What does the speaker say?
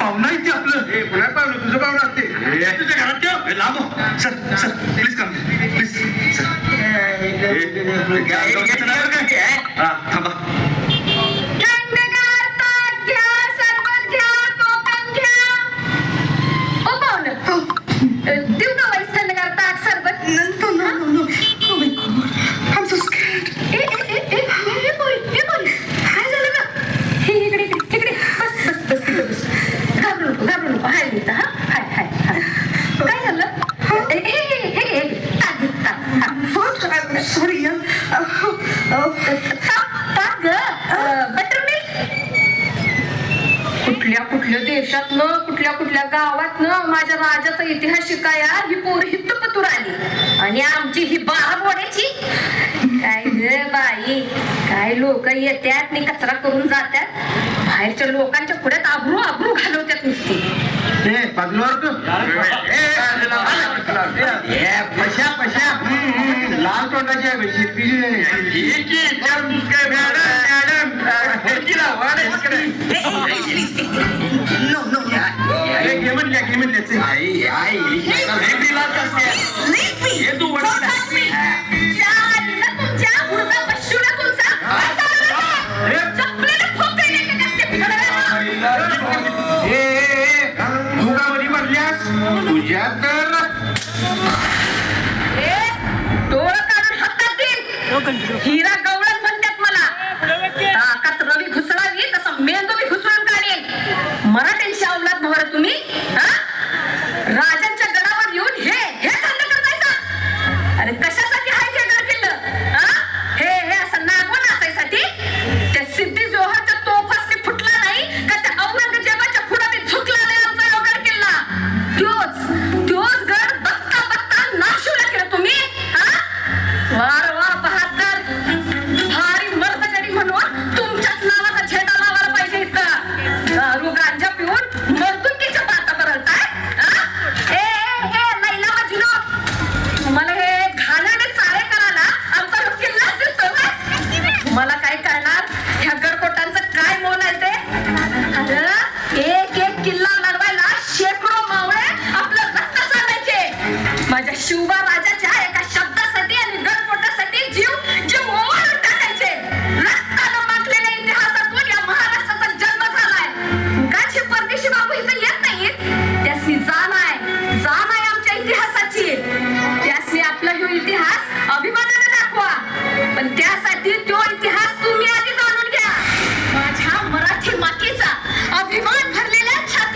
पाहुणा इथे आपलं. हे पुन्हा पाहुणं तुझं पाहुणं असते. तुझ्या घरात ठेव. लांब sir sir please come please sir. थांबा. थंडगार ताक घ्या, सरबत घ्या, कोकम घ्या. ओ पाहुणं, देऊ का वाईस थंडगार ताक सरबत? No. Oh my God. I'm so scared. ए पोरी, काय झालं गं? हे इकडे बस तिकडे बस. घाबरू नको हाय मी इथं, हाय काय झालं? हे ताक घे, ताक. What? I'm sorry, yeah. ताक गं, बटरमिल्क. कुठल्या देशातनं कुठल्या गावातनं माझ्या राजाचा इतिहास शिकाया ही पोर ही पतूर आली आणि आमची ही 12 बोड्याची. काय ग बाई, काय लोक येत्यात आणि कचरा करून जात्यात, बाहेरच्या लोकांच्या पुढ्यात आबरू घालवत्यात नुसती. पशा लाल तोंडाची आहे तुझ्या तर डोळं काढून हातात देईल. हिरा गवळण म्हणतात मला. ताकात रवी घुसळावी तसा मेंदू मी घुसळून काढेल. मराठ्यांची अवलाद नव्हता तुम्ही, राजांच्या गडावर येऊन हे धंदा करतायचा. अरे कशासाठी आहे ते गड किल्लं? हे असं नागवा नाचायसाठी? त्या सिद्धी जोहरच्या तोफास ते फुटला नाही का त्या औरंगजेबाच्या पुढे झुकला नाही आमचा गड किल्ला? त्योच गड बघता नाशिवला केलं तुम्ही. वा बहादर, भारी मर्दगडी म्हणून तुमच्याच नावाचा झेंडा लावायला पाहिजे इथं. दारू गांजा पिऊन मर्दुकीच्या बाता बरळताय. लैला मजनू, तुम्हाला हे घाणेरडे चाळे करायला आमचा किल्लाच दिसतो का? तुम्हाला काय करणार? ह्या गडकोटांचं काय मोल आहे ते? एक किल्ला लढवायला शेकडो मावळे आपलं रक्त सांडायचे. माझ्या शिवबा